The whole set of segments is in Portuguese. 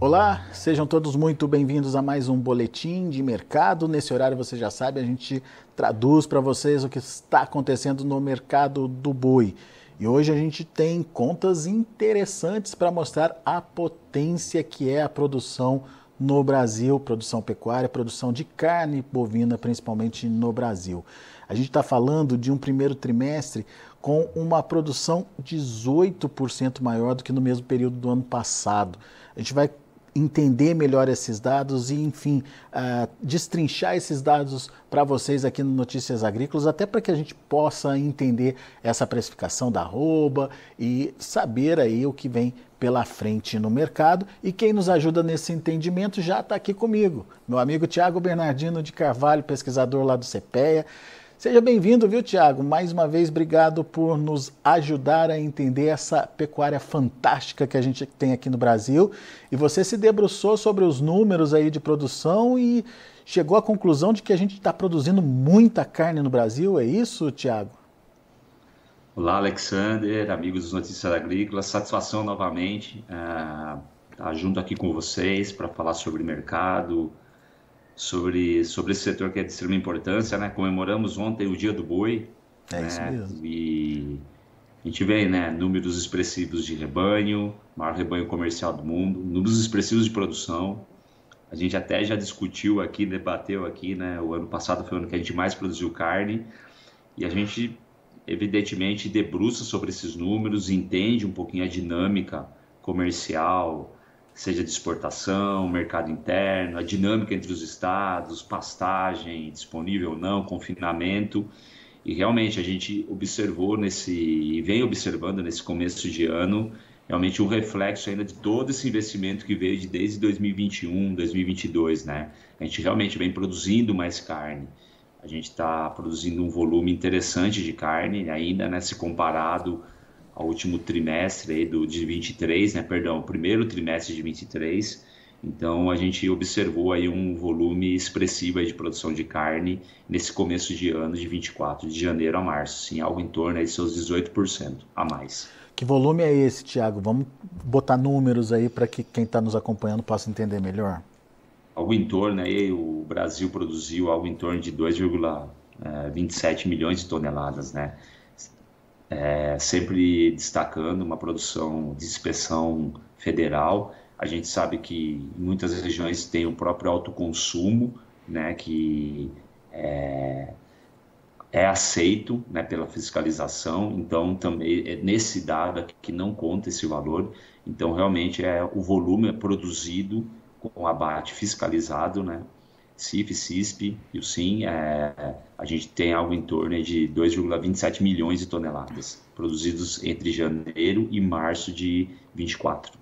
Olá, sejam todos muito bem-vindos a mais um boletim de mercado. Nesse horário, você já sabe, a gente traduz para vocês o que está acontecendo no mercado do boi. E hoje a gente tem contas interessantes para mostrar a potência que é a produção no Brasil, produção pecuária, produção de carne bovina, principalmente no Brasil. A gente está falando de um primeiro trimestre com uma produção 18% maior do que no mesmo período do ano passado. A gente vai entender melhor esses dados e, enfim, destrinchar esses dados para vocês aqui no Notícias Agrícolas, até para que a gente possa entender essa precificação da arroba e saber aí o que vem pela frente no mercado. E quem nos ajuda nesse entendimento já está aqui comigo, meu amigo Thiago Bernardino de Carvalho, pesquisador lá do CPEA. Seja bem-vindo, viu, Thiago? Mais uma vez, obrigado por nos ajudar a entender essa pecuária fantástica que a gente tem aqui no Brasil. E você se debruçou sobre os números aí de produção e chegou à conclusão de que a gente está produzindo muita carne no Brasil, é isso, Thiago? Olá, Alexander, amigos dos Notícias Agrícolas, satisfação novamente estar junto aqui com vocês para falar sobre mercado, sobre esse setor que é de extrema importância, né? Comemoramos ontem o Dia do Boi, É isso né? mesmo. E a gente vê, né, números expressivos de rebanho, maior rebanho comercial do mundo, números expressivos de produção. A gente até já discutiu aqui, debateu aqui, né? O ano passado foi o ano que a gente mais produziu carne e a gente, evidentemente, debruça sobre esses números, entende um pouquinho a dinâmica comercial, seja de exportação, mercado interno, a dinâmica entre os estados, pastagem disponível ou não, confinamento. E realmente a gente observou e vem observando nesse começo de ano, realmente um reflexo ainda de todo esse investimento que veio desde 2021, 2022, né? A gente realmente vem produzindo mais carne. A gente está produzindo um volume interessante de carne ainda, né, se comparado ao último trimestre aí de 23, né, perdão, o primeiro trimestre de 23. Então a gente observou aí um volume expressivo aí de produção de carne nesse começo de ano de 24, de janeiro a março, sim, algo em torno aí de seus 18% a mais. Que volume é esse, Thiago? Vamos botar números aí para que quem está nos acompanhando possa entender melhor. Algo em torno aí, o Brasil produziu algo em torno de 2,27 milhões de toneladas, né? Sempre destacando uma produção de inspeção federal. A gente sabe que em muitas regiões tem o próprio autoconsumo, né, que é aceito, né, pela fiscalização. Então, também nesse dado aqui que não conta esse valor. Então, realmente, o volume é produzido com abate fiscalizado, né? CIF, CISP e o SIM, a gente tem algo em torno de 2,27 milhões de toneladas produzidos entre janeiro e março de 24.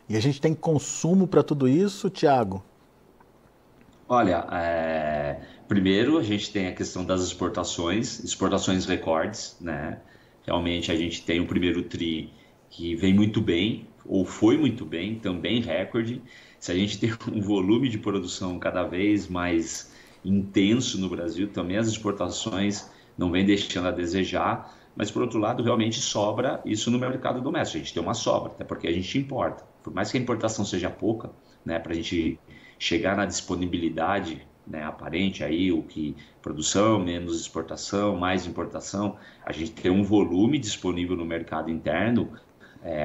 E a gente tem consumo para tudo isso, Thiago? Olha, primeiro a gente tem a questão das exportações recordes, né? Realmente a gente tem o primeiro TRI que vem muito bem, ou foi muito bem, também recorde. Se a gente tem um volume de produção cada vez mais intenso no Brasil, também as exportações não vêm deixando a desejar, mas por outro lado realmente sobra isso no mercado doméstico. A gente tem uma sobra, até porque a gente importa. Por mais que a importação seja pouca, né, para a gente chegar na disponibilidade, né, aparente aí, o que produção, menos exportação, mais importação, a gente tem um volume disponível no mercado interno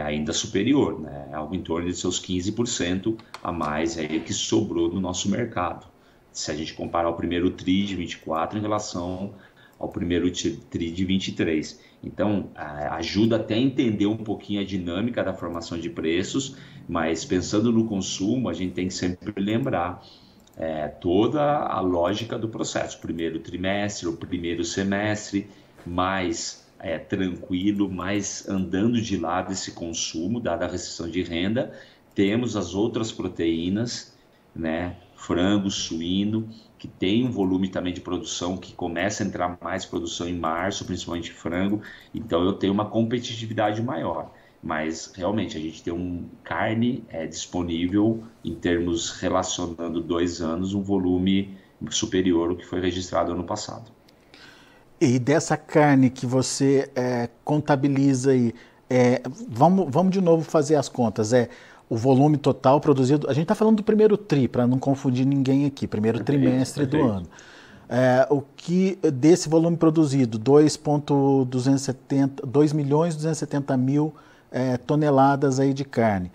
ainda superior, né, algo em torno de seus 15% a mais aí que sobrou no nosso mercado. Se a gente comparar o primeiro TRI de 24 em relação ao primeiro TRI de 23. Então, ajuda até a entender um pouquinho a dinâmica da formação de preços, mas pensando no consumo, a gente tem que sempre lembrar toda a lógica do processo. Primeiro trimestre, o primeiro semestre, mais tranquilo, mais andando de lado esse consumo, dada a restrição de renda. Temos as outras proteínas, né? Frango, suíno, que tem um volume também de produção, que começa a entrar mais produção em março, principalmente frango. Então eu tenho uma competitividade maior. Mas realmente a gente tem carne disponível em termos relacionando 2 anos, um volume superior ao que foi registrado ano passado. E dessa carne que você contabiliza aí, vamos de novo fazer as contas. o volume total produzido, a gente está falando do primeiro TRI, para não confundir ninguém aqui, primeiro trimestre do ano. O que desse volume produzido, 2.270.000 toneladas aí de carne.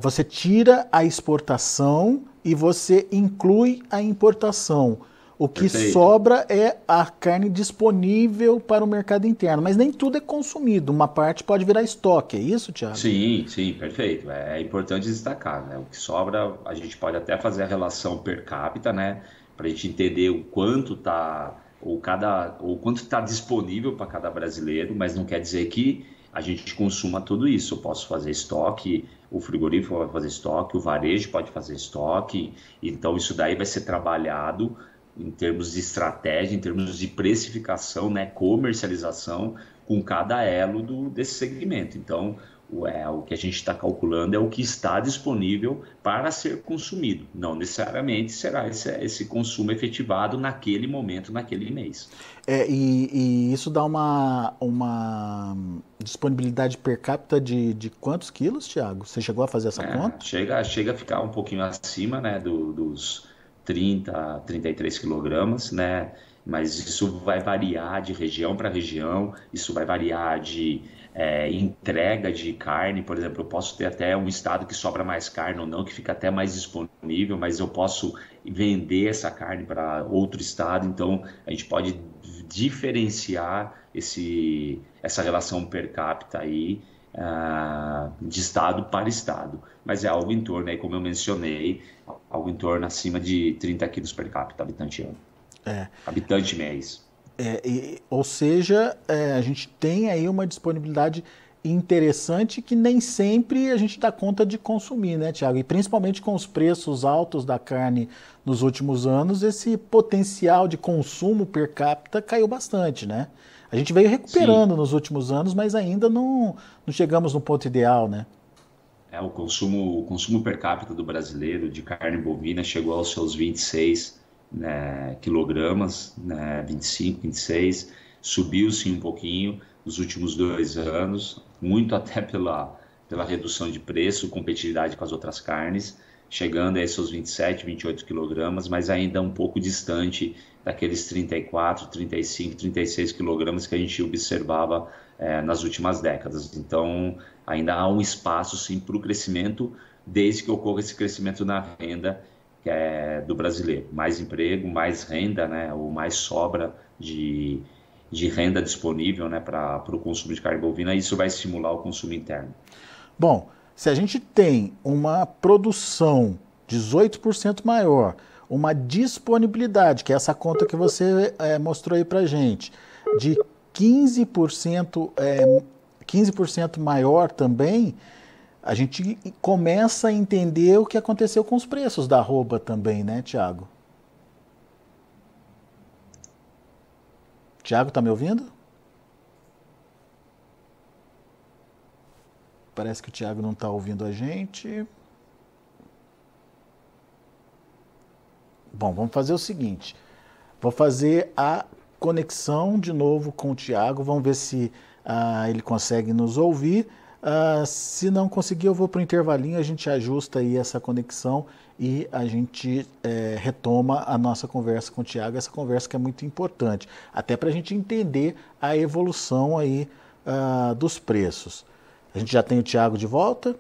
Você tira a exportação e você inclui a importação. O que sobra é a carne disponível para o mercado interno, mas nem tudo é consumido, uma parte pode virar estoque, é isso, Thiago? Sim, perfeito. É importante destacar, né? O que sobra, a gente pode até fazer a relação per capita, né? Para a gente entender o quanto está disponível para cada brasileiro, mas não quer dizer que a gente consuma tudo isso. Eu posso fazer estoque, o frigorífico vai fazer estoque, o varejo pode fazer estoque, então isso daí vai ser trabalhado em termos de estratégia, em termos de precificação, né, comercialização com cada elo desse segmento. Então, o que a gente está calculando é o que está disponível para ser consumido. Não necessariamente será esse consumo efetivado naquele momento, naquele mês. E isso dá uma disponibilidade per capita de quantos quilos, Thiago? Você chegou a fazer essa conta? Chega a ficar um pouquinho acima, né, dos 30, 33 quilogramas, né? Mas isso vai variar de região para região, isso vai variar de entrega de carne. Por exemplo, eu posso ter até um estado que sobra mais carne ou não, que fica até mais disponível, mas eu posso vender essa carne para outro estado, então a gente pode diferenciar essa relação per capita aí de estado para estado, mas é algo em torno, aí, como eu mencionei, algo em torno acima de 30 quilos per capita habitante ano. Habitante mês. Ou seja, a gente tem aí uma disponibilidade interessante que nem sempre a gente dá conta de consumir, né, Thiago? E principalmente com os preços altos da carne nos últimos anos, esse potencial de consumo per capita caiu bastante, né? A gente veio recuperando nos últimos anos, mas ainda não chegamos no ponto ideal, né? O consumo per capita do brasileiro de carne bovina chegou aos seus 26 quilogramas, 25, 26, subiu sim um pouquinho nos últimos 2 anos, muito até pela redução de preço, competitividade com as outras carnes, chegando a seus 27, 28 quilogramas, mas ainda um pouco distante daqueles 34, 35, 36 quilogramas que a gente observava nas últimas décadas. Então, ainda há um espaço sim para o crescimento, desde que ocorra esse crescimento na renda do brasileiro. Mais emprego, mais renda, né, ou mais sobra de renda disponível, né, para o consumo de carne bovina, isso vai estimular o consumo interno. Bom, se a gente tem uma produção 18% maior, uma disponibilidade, que é essa conta que você mostrou aí para a gente, de 15% maior também, a gente começa a entender o que aconteceu com os preços da arroba também, né, Thiago? Thiago, tá me ouvindo? Parece que o Thiago não está ouvindo a gente. Bom, vamos fazer o seguinte. Vou fazer a conexão de novo com o Thiago. Vamos ver se ele consegue nos ouvir. Se não conseguir, eu vou para o intervalinho, a gente ajusta aí essa conexão e a gente retoma a nossa conversa com o Thiago, essa conversa que é muito importante, até para a gente entender a evolução aí dos preços. A gente já tem o Thiago de volta?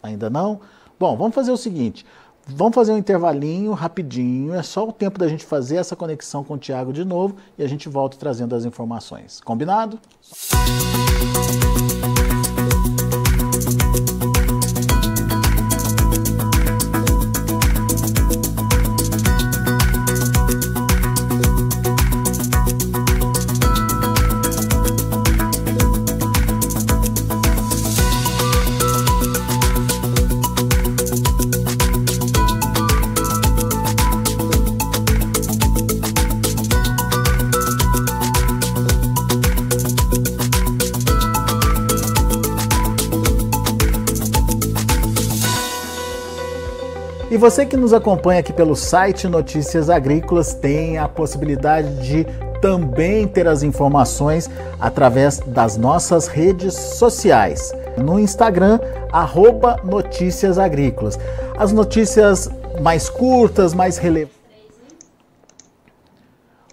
Ainda não? Bom, vamos fazer o seguinte, vamos fazer um intervalinho rapidinho, é só o tempo da gente fazer essa conexão com o Thiago de novo e a gente volta trazendo as informações. Combinado? E você que nos acompanha aqui pelo site Notícias Agrícolas tem a possibilidade de também ter as informações através das nossas redes sociais. no Instagram, @noticiasagrícolas. As notícias mais curtas, mais relevantes.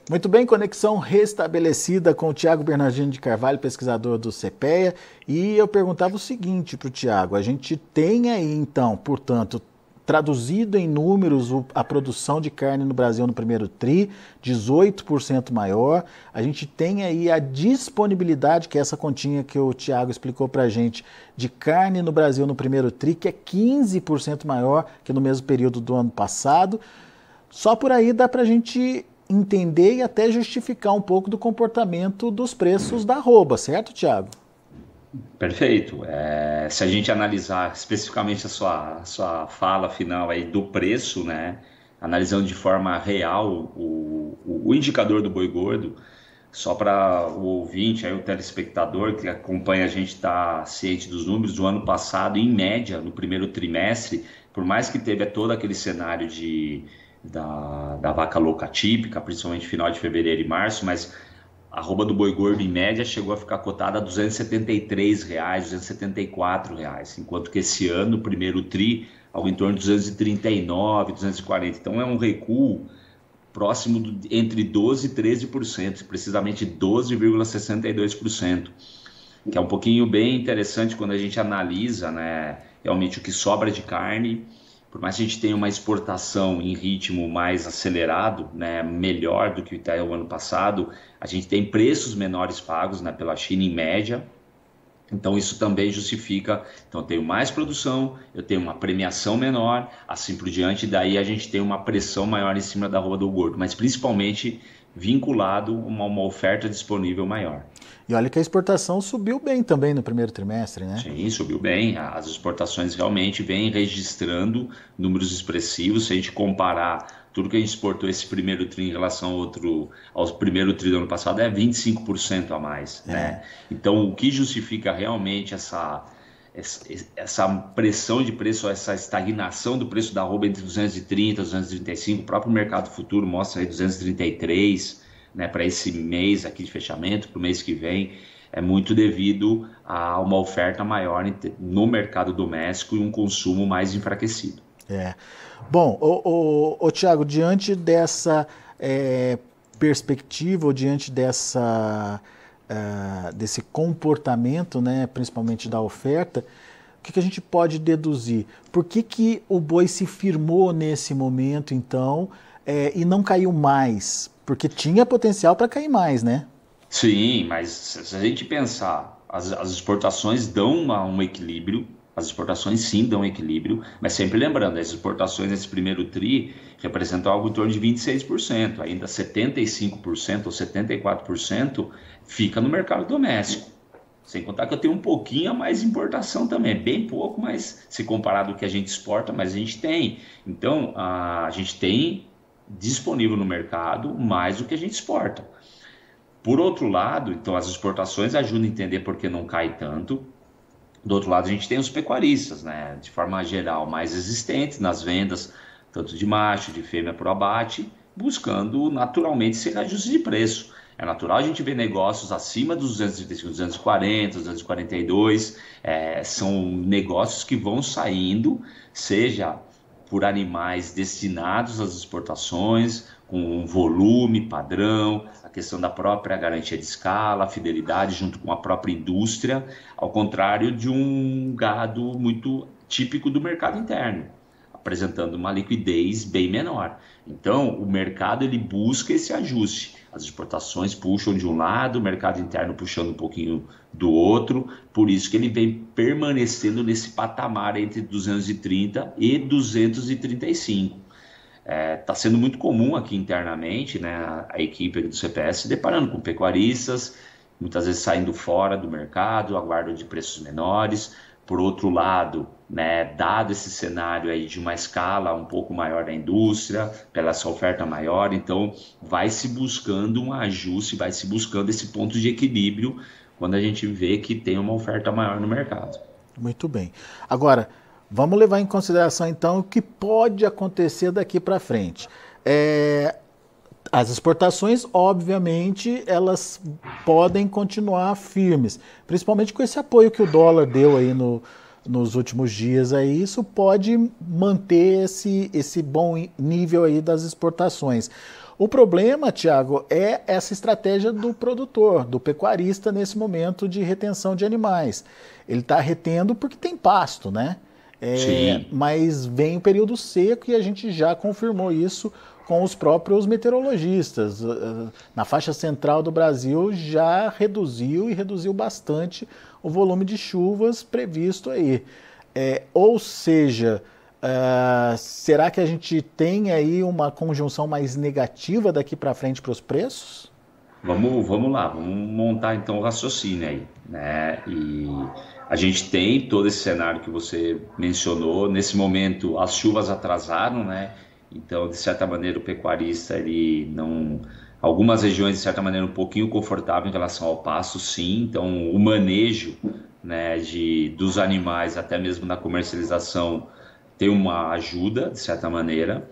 Muito bem, conexão restabelecida com o Tiago Bernardino de Carvalho, pesquisador do CPEA, e eu perguntava o seguinte para o Tiago: a gente tem aí então, portanto, traduzido em números a produção de carne no Brasil no primeiro TRI, 18% maior, a gente tem aí a disponibilidade, que é essa continha que o Tiago explicou para a gente, de carne no Brasil no primeiro TRI, que é 15% maior que no mesmo período do ano passado. Só por aí dá para a gente entender e até justificar um pouco do comportamento dos preços da arroba, certo, Tiago? Perfeito. Se a gente analisar especificamente a sua fala final aí do preço, né, analisando de forma real o indicador do boi gordo, só para o ouvinte, aí, o telespectador que acompanha a gente estar ciente dos números, do ano passado, em média, no primeiro trimestre, por mais que teve todo aquele cenário da vaca louca típica, principalmente final de fevereiro e março, mas a arroba do boi gordo em média chegou a ficar cotada a R$ 273, R$ 274, enquanto que esse ano, o primeiro TRI, algo em torno de 239, 240. Então é um recuo próximo entre 12% e 13%, precisamente 12,62%, que é um pouquinho bem interessante quando a gente analisa, né, realmente o que sobra de carne. Por mais que a gente tenha uma exportação em ritmo mais acelerado, né, melhor do que até o ano passado, a gente tem preços menores pagos, né, pela China em média. Então isso também justifica, então eu tenho mais produção, eu tenho uma premiação menor, assim por diante, daí a gente tem uma pressão maior em cima da arroba do gordo, mas principalmente vinculado a uma oferta disponível maior. E olha que a exportação subiu bem também no primeiro trimestre, né? Sim, subiu bem. As exportações realmente vêm registrando números expressivos. Se a gente comparar tudo que a gente exportou esse primeiro TRI em relação ao primeiro TRI do ano passado, é 25% a mais, né? Então, o que justifica realmente essa pressão de preço, essa estagnação do preço da arroba entre 230 e 235, o próprio mercado futuro mostra aí 233, né, para esse mês aqui de fechamento, para o mês que vem, é muito devido a uma oferta maior no mercado doméstico e um consumo mais enfraquecido. Bom, Tiago, diante dessa perspectiva, ou diante desse comportamento, né, principalmente da oferta, o que a gente pode deduzir? Por que o boi se firmou nesse momento, então, e não caiu mais? Porque tinha potencial para cair mais, né? Sim, mas se a gente pensar, as exportações dão um equilíbrio, as exportações sim dão equilíbrio, mas sempre lembrando, as exportações nesse primeiro TRI representam algo em torno de 26%, ainda 75% ou 74% fica no mercado doméstico. Sem contar que eu tenho um pouquinho a mais de importação também, bem pouco, mas se comparado ao que a gente exporta, mas a gente tem. Então, a gente tem disponível no mercado mais do que a gente exporta. Por outro lado, então as exportações ajudam a entender por que não cai tanto. Do outro lado, a gente tem os pecuaristas, né, de forma geral, mais existentes nas vendas, tanto de macho, de fêmea para o abate, buscando naturalmente esse reajuste de preço. É natural a gente ver negócios acima dos 235, 240, 242, são negócios que vão saindo, seja por animais destinados às exportações, com um volume padrão, a questão da própria garantia de escala, a fidelidade junto com a própria indústria, ao contrário de um gado muito típico do mercado interno, apresentando uma liquidez bem menor. Então, o mercado ele busca esse ajuste. As exportações puxam de um lado, o mercado interno puxando um pouquinho do outro, por isso que ele vem permanecendo nesse patamar entre 230 e 235. Está sendo muito comum aqui internamente, né, a equipe do CPS se deparando com pecuaristas, muitas vezes saindo fora do mercado, aguardam de preços menores. Por outro lado, né, dado esse cenário aí de uma escala um pouco maior da indústria, pela essa oferta maior, então vai se buscando um ajuste, vai se buscando esse ponto de equilíbrio quando a gente vê que tem uma oferta maior no mercado. Muito bem. Agora, vamos levar em consideração então o que pode acontecer daqui para frente. As exportações, obviamente, elas podem continuar firmes, principalmente com esse apoio que o dólar deu aí nos últimos dias. Aí, isso pode manter esse bom nível aí das exportações. O problema, Tiago, é essa estratégia do produtor, do pecuarista nesse momento de retenção de animais. Ele está retendo porque tem pasto, né? Sim. Mas vem o período seco e a gente já confirmou isso com os próprios meteorologistas. Na faixa central do Brasil já reduziu e reduziu bastante o volume de chuvas previsto aí. Ou seja, será que a gente tem aí uma conjunção mais negativa daqui para frente para os preços? Vamos lá, vamos montar então o raciocínio aí, né? E a gente tem todo esse cenário que você mencionou. Nesse momento, as chuvas atrasaram, né? Então, de certa maneira, o pecuarista, ele não. Algumas regiões, de certa maneira, um pouquinho confortável em relação ao pasto, sim. Então, o manejo, né, dos animais, até mesmo na comercialização, tem uma ajuda, de certa maneira.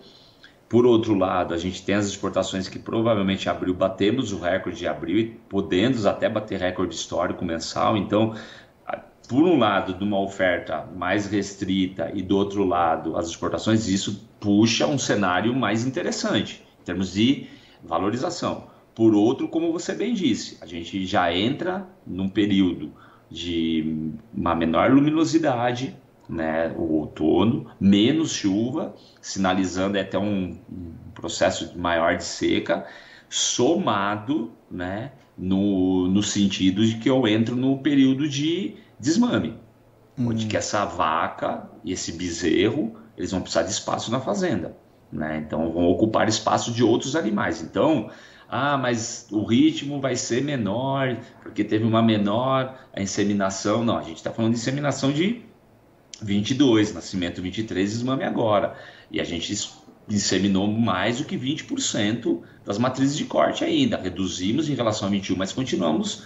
Por outro lado, a gente tem as exportações que provavelmente abril, batemos o recorde de abril e podemos até bater recorde histórico mensal. Então, por um lado, de uma oferta mais restrita e do outro lado, as exportações, isso puxa um cenário mais interessante em termos de valorização. Por outro, como você bem disse, a gente já entra num período de uma menor luminosidade, né, o outono, menos chuva, sinalizando até um processo maior de seca, somado, né, no sentido de que eu entro no período de desmame, onde que essa vaca e esse bezerro, eles vão precisar de espaço na fazenda, né? Então vão ocupar espaço de outros animais. Então, mas o ritmo vai ser menor, porque teve uma menor a inseminação. Não, a gente está falando de inseminação de 22, nascimento 23, desmame agora. E a gente inseminou mais do que 20% das matrizes de corte ainda. Reduzimos em relação a 21, mas continuamos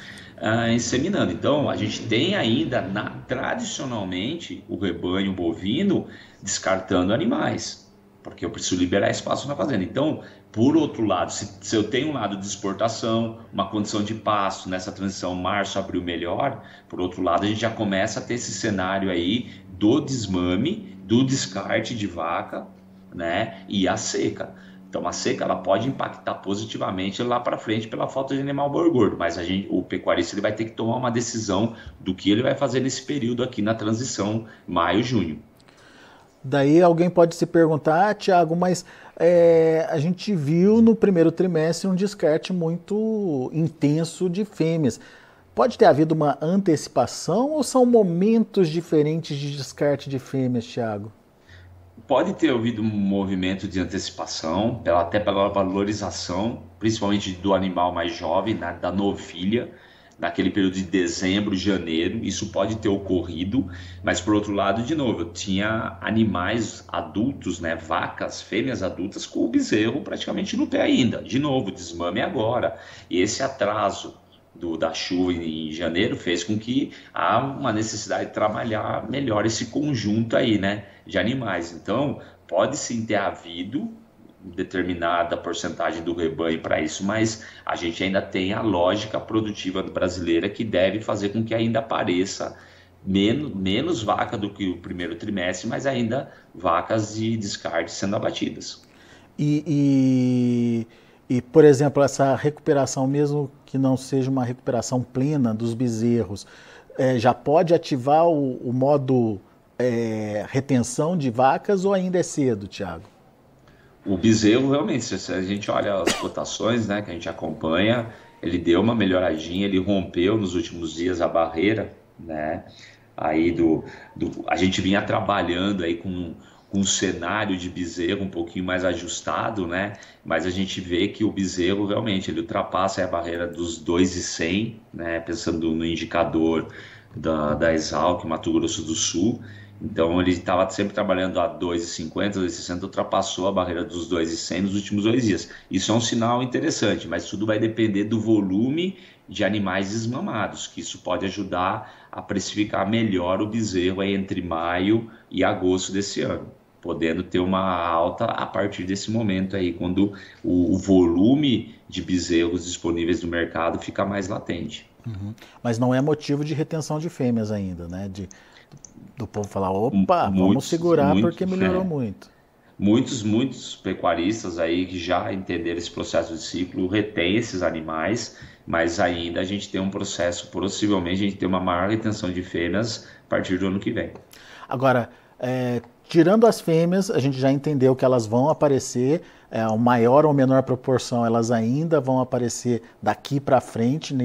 inseminando. Então, a gente tem ainda, tradicionalmente, o rebanho bovino descartando animais, porque eu preciso liberar espaço na fazenda. Então, por outro lado, se eu tenho um lado de exportação, uma condição de pasto nessa transição março, abril melhor, por outro lado, a gente já começa a ter esse cenário aí do desmame, do descarte de vaca, né, e a seca. Então, a seca ela pode impactar positivamente lá para frente pela falta de animal boi gordo, mas o pecuarista ele vai ter que tomar uma decisão do que ele vai fazer nesse período aqui na transição maio-junho. Daí alguém pode se perguntar, Tiago, mas a gente viu no primeiro trimestre um descarte muito intenso de fêmeas. Pode ter havido uma antecipação ou são momentos diferentes de descarte de fêmeas, Tiago? Pode ter havido um movimento de antecipação, até pela valorização, principalmente do animal mais jovem, da novilha, naquele período de dezembro, janeiro. Isso pode ter ocorrido, mas por outro lado, de novo, eu tinha animais adultos, né, vacas, fêmeas adultas com o bezerro praticamente no pé ainda. De novo, desmame agora. E esse atraso da chuva em janeiro fez com que há uma necessidade de trabalhar melhor esse conjunto aí, né, de animais. Então, pode sim ter havido determinada porcentagem do rebanho para isso, mas a gente ainda tem a lógica produtiva brasileira que deve fazer com que ainda apareça menos vaca do que o primeiro trimestre, mas ainda vacas de descarte sendo abatidas. Por exemplo, essa recuperação, mesmo que não seja uma recuperação plena dos bezerros, já pode ativar o modo retenção de vacas ou ainda é cedo, Tiago? O bezerro, realmente, se a gente olha as cotações, né, que a gente acompanha, ele deu uma melhoradinha, ele rompeu nos últimos dias a barreira, né, aí a gente vinha trabalhando aí com um cenário de bezerro um pouquinho mais ajustado, né, mas a gente vê que o bezerro realmente, ele ultrapassa a barreira dos 2,100, né, pensando no indicador da Exalc, Mato Grosso do Sul. Então ele estava sempre trabalhando a 2,50, 2,60, ultrapassou a barreira dos 2,100 nos últimos 2 dias. Isso é um sinal interessante, mas tudo vai depender do volume de animais desmamados, que isso pode ajudar a precificar melhor o bezerro aí entre maio e agosto desse ano. podendo ter uma alta a partir desse momento aí, quando o volume de bezerros disponíveis no mercado fica mais latente. Uhum. Mas não é motivo de retenção de fêmeas ainda, né? Do povo falar, opa, vamos Muitos, segurar porque muitos, melhorou muito. muitos pecuaristas aí que já entenderam esse processo de ciclo retêm esses animais, mas ainda a gente tem um processo, possivelmente a gente tem uma maior retenção de fêmeas a partir do ano que vem. Agora, tirando as fêmeas, a gente já entendeu que elas vão aparecer, uma maior ou menor proporção, elas ainda vão aparecer daqui para frente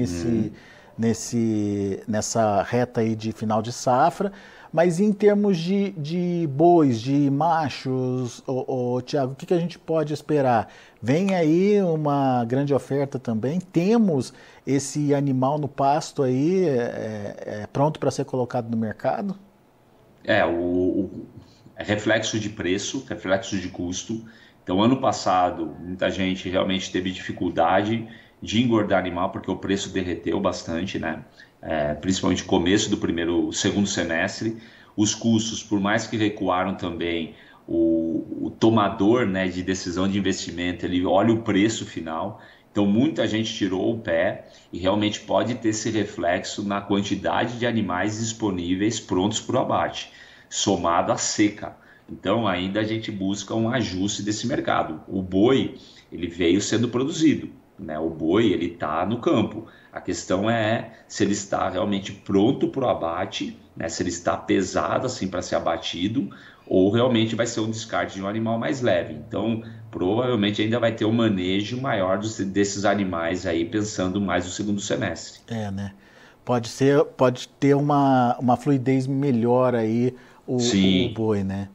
nessa reta aí de final de safra. Mas em termos de bois, de machos, Tiago, o que a gente pode esperar? Vem aí uma grande oferta também? Temos esse animal no pasto aí pronto para ser colocado no mercado? É reflexo de preço, reflexo de custo. Então, ano passado, muita gente realmente teve dificuldade de engordar animal porque o preço derreteu bastante, né? Principalmente no começo do segundo semestre. Os custos, por mais que recuaram também, o tomador, né, de decisão de investimento, ele olha o preço final. Então, muita gente tirou o pé e realmente pode ter esse reflexo na quantidade de animais disponíveis prontos para o abate, somado à seca. Então, ainda a gente busca um ajuste desse mercado. O boi, ele veio sendo produzido, né? O boi, ele está no campo. A questão é se ele está realmente pronto para o abate, né? Se ele está pesado assim para ser abatido, ou realmente vai ser um descarte de um animal mais leve. Então, provavelmente ainda vai ter um manejo maior desses animais aí, pensando mais no segundo semestre. Né? Pode ter uma fluidez melhor aí o Sim, boi, né?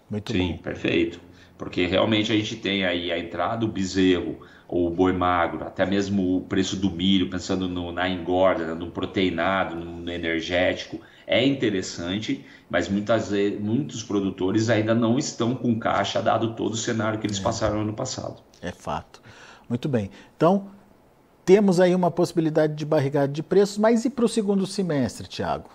Muito sim, bom. perfeito. Porque realmente a gente tem aí a entrada do bezerro, ou o boi magro, até mesmo o preço do milho, pensando na engorda, né, no proteinado, no energético, é interessante, mas muitos produtores ainda não estão com caixa, dado todo o cenário que eles passaram ano passado. É fato. Muito bem. Então, temos aí uma possibilidade de barrigada de preços, mas e para o segundo semestre, Tiago?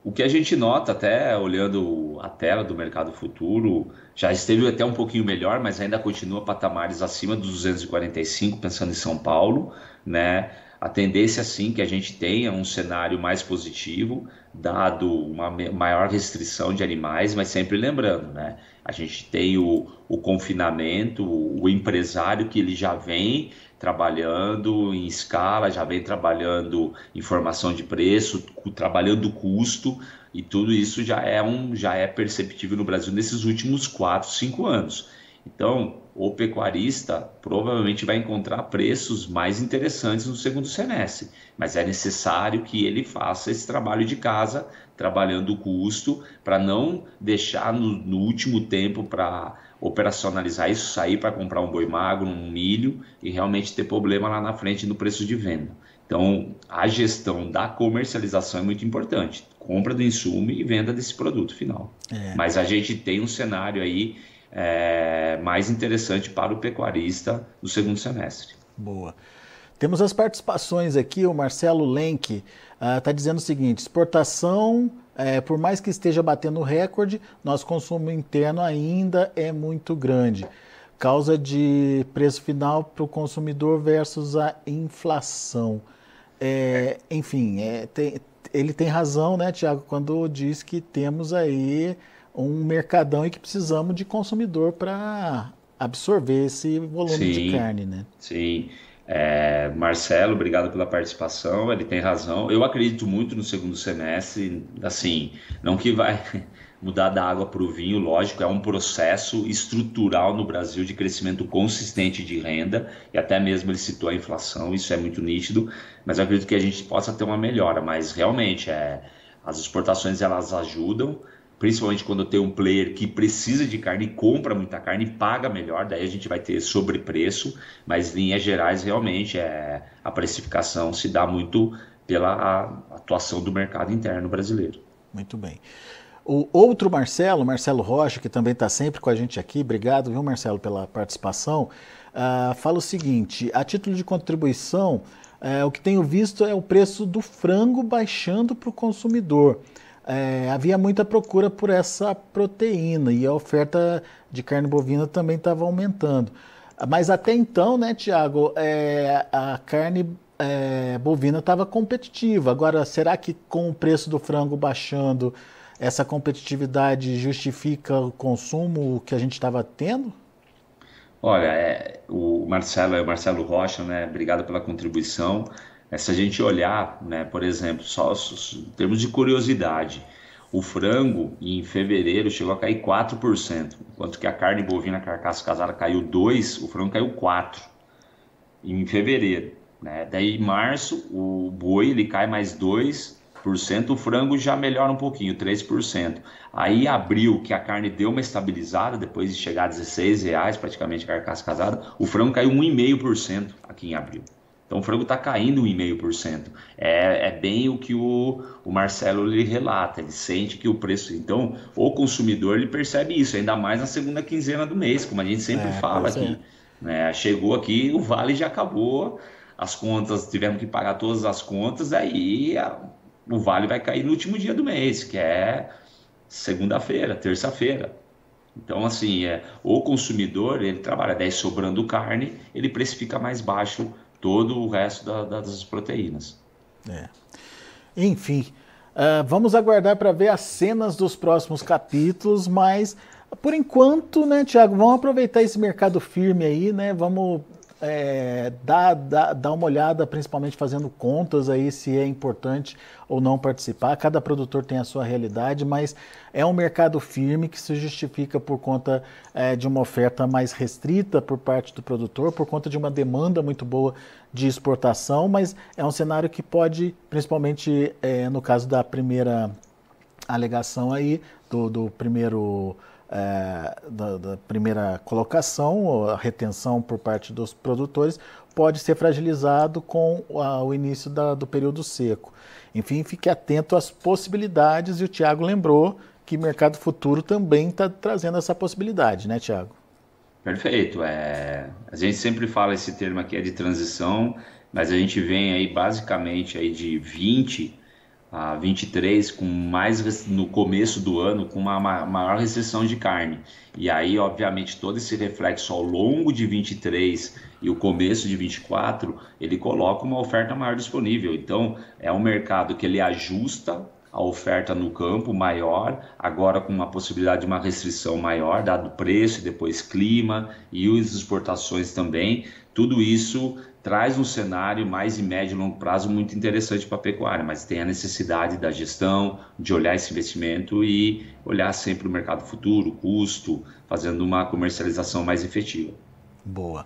O que a gente nota, até olhando a tela do mercado futuro, já esteve até um pouquinho melhor, mas ainda continua patamares acima dos 245, pensando em São Paulo, né? A tendência, sim, que a gente tenha um cenário mais positivo, dado uma maior restrição de animais, mas sempre lembrando, né? A gente tem o confinamento, o empresário que ele já vem trabalhando em escala, já vem trabalhando em formação de preço, trabalhando custo, e tudo isso já é perceptível no Brasil nesses últimos 4, 5 anos. Então, o pecuarista provavelmente vai encontrar preços mais interessantes no segundo semestre, mas é necessário que ele faça esse trabalho de casa, trabalhando o custo, para não deixar no último tempo para operacionalizar isso, sair para comprar um boi magro, um milho e realmente ter problema lá na frente no preço de venda. Então, a gestão da comercialização é muito importante. Compra do insumo e venda desse produto final. Mas a gente tem um cenário aí mais interessante para o pecuarista no segundo semestre. Boa. Temos as participações aqui, o Marcelo Lenk está dizendo o seguinte: exportação, por mais que esteja batendo recorde, nosso consumo interno ainda é muito grande. Causa de preço final para o consumidor versus a inflação. Enfim, ele tem razão, né, Tiago, quando diz que temos aí um mercadão e que precisamos de consumidor para absorver esse volume de Sim, carne, né? sim. Marcelo, obrigado pela participação. Ele tem razão. Eu acredito muito no segundo semestre. Assim, não que vai mudar da água para o vinho, lógico, é um processo estrutural no Brasil de crescimento consistente de renda, e até mesmo ele citou a inflação, isso é muito nítido, mas eu acredito que a gente possa ter uma melhora. Mas realmente, as exportações elas ajudam. Principalmente quando tem um player que precisa de carne e compra muita carne e paga melhor, daí a gente vai ter sobrepreço, mas em linhas gerais realmente a precificação se dá muito pela atuação do mercado interno brasileiro. Muito bem. O outro Marcelo, Marcelo Rocha, que também está sempre com a gente aqui, obrigado, viu, Marcelo, pela participação, fala o seguinte: a título de contribuição, o que tenho visto é o preço do frango baixando para o consumidor. havia muita procura por essa proteína e a oferta de carne bovina também estava aumentando. Mas até então, né, Tiago, a carne bovina estava competitiva. Agora, será que com o preço do frango baixando, essa competitividade justifica o consumo que a gente estava tendo? Olha, o Marcelo Rocha, né? Obrigado pela contribuição. Se a gente olhar, né, por exemplo, em termos de curiosidade, o frango em fevereiro chegou a cair 4%, enquanto que a carne bovina carcaça casada caiu 2%, o frango caiu 4% em fevereiro, né? Daí em março o boi ele cai mais 2%, o frango já melhora um pouquinho, 3%. Aí abril, que a carne deu uma estabilizada, depois de chegar a R$ 16, praticamente a carcaça casada, o frango caiu 1,5% aqui em abril. Então o frango está caindo 1,5%. É bem o que o Marcelo lhe relata, ele sente que o preço... Então o consumidor ele percebe isso, ainda mais na segunda quinzena do mês, como a gente sempre fala Pois é. aqui, né? Chegou aqui, o vale já acabou, as contas, tivemos que pagar todas as contas, aí o vale vai cair no último dia do mês, que é segunda-feira, terça-feira. Então, assim, o consumidor, ele trabalha 10 sobrando carne, ele precifica mais baixo todo o resto das proteínas. É. Enfim, vamos aguardar para ver as cenas dos próximos capítulos, mas por enquanto, né, Tiago, vamos aproveitar esse mercado firme aí, né? Vamos dar uma olhada, principalmente fazendo contas aí, se é importante ou não participar. Cada produtor tem a sua realidade, mas é um mercado firme que se justifica por conta de uma oferta mais restrita por parte do produtor, por conta de uma demanda muito boa de exportação, mas é um cenário que pode, principalmente no caso da primeira alegação aí, do primeiro... da primeira colocação, a retenção por parte dos produtores, pode ser fragilizado com o início do período seco. Enfim, fique atento às possibilidades, e o Tiago lembrou que o mercado futuro também está trazendo essa possibilidade, né, Tiago? Perfeito. A gente sempre fala esse termo aqui é de transição, mas a gente vem aí basicamente aí de 20 a 23, no começo do ano, com uma maior restrição de carne. E aí, obviamente, todo esse reflexo ao longo de 23 e o começo de 24, ele coloca uma oferta maior disponível. Então, é um mercado que ele ajusta a oferta no campo maior, agora com uma possibilidade de uma restrição maior, dado o preço e depois clima e as exportações também. Tudo isso traz um cenário mais em médio e longo prazo muito interessante para a pecuária, mas tem a necessidade da gestão, de olhar esse investimento e olhar sempre o mercado futuro, custo, fazendo uma comercialização mais efetiva. Boa.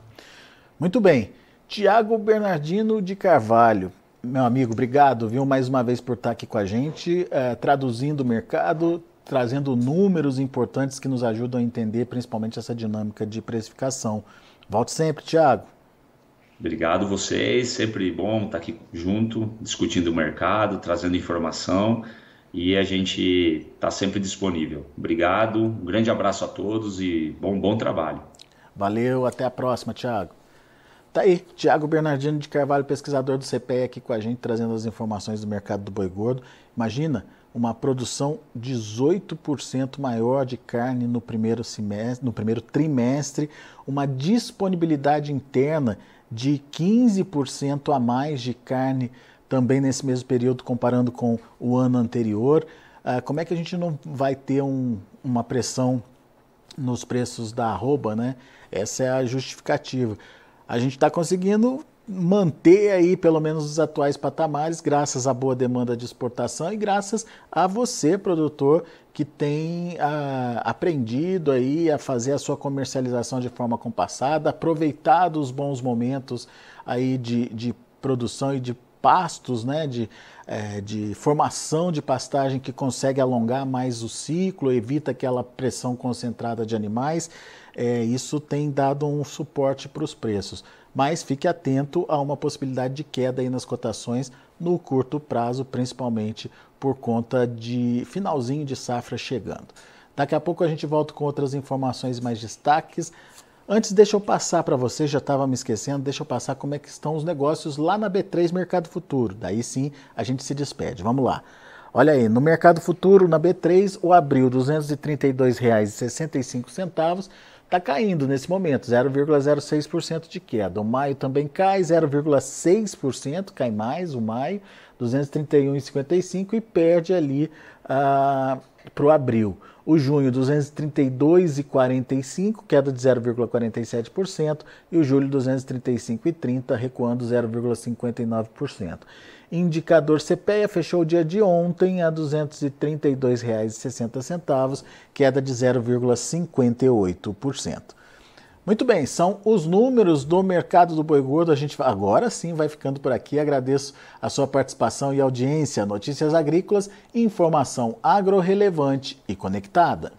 Muito bem. Tiago Bernardino de Carvalho, meu amigo, obrigado, viu, mais uma vez por estar aqui com a gente, traduzindo o mercado, trazendo números importantes que nos ajudam a entender principalmente essa dinâmica de precificação. Volte sempre, Tiago. Obrigado vocês, sempre bom estar aqui junto, discutindo o mercado, trazendo informação, e a gente está sempre disponível. Obrigado, um grande abraço a todos e bom trabalho. Valeu, até a próxima, Tiago. Tá aí, Tiago Bernardino de Carvalho, pesquisador do CPE, aqui com a gente, trazendo as informações do mercado do boi gordo. Imagina uma produção 18% maior de carne no primeiro semestre, no primeiro trimestre, uma disponibilidade interna de 15% a mais de carne também nesse mesmo período, comparando com o ano anterior. Como é que a gente não vai ter uma pressão nos preços da arroba, né? Essa é a justificativa. A gente está conseguindo manter aí pelo menos os atuais patamares, graças à boa demanda de exportação e graças a você, produtor, que tem aprendido aí a fazer a sua comercialização de forma compassada, aproveitado os bons momentos aí de produção e de pastos, né, de formação de pastagem que consegue alongar mais o ciclo, evita aquela pressão concentrada de animais. Isso tem dado um suporte para os preços. Mas fique atento a uma possibilidade de queda aí nas cotações no curto prazo, principalmente por conta de finalzinho de safra chegando. Daqui a pouco a gente volta com outras informações mais destaques. Antes, deixa eu passar para você, já estava me esquecendo, deixa eu passar como é que estão os negócios lá na B3 Mercado Futuro. Daí sim a gente se despede. Vamos lá. Olha aí, no mercado futuro, na B3, o abril R$ 232,65 está caindo nesse momento, 0,06% de queda. O maio também cai, 0,6%, cai mais o maio, 231,55 e perde ali para o abril. O junho, 232,45, queda de 0,47%, e o julho, 235,30, recuando 0,59%. Indicador CPEA fechou o dia de ontem a R$ 232,60, queda de 0,58%. Muito bem, são os números do mercado do boi gordo. A gente agora sim vai ficando por aqui. Agradeço a sua participação e audiência. Notícias agrícolas, informação agro-relevante e conectada.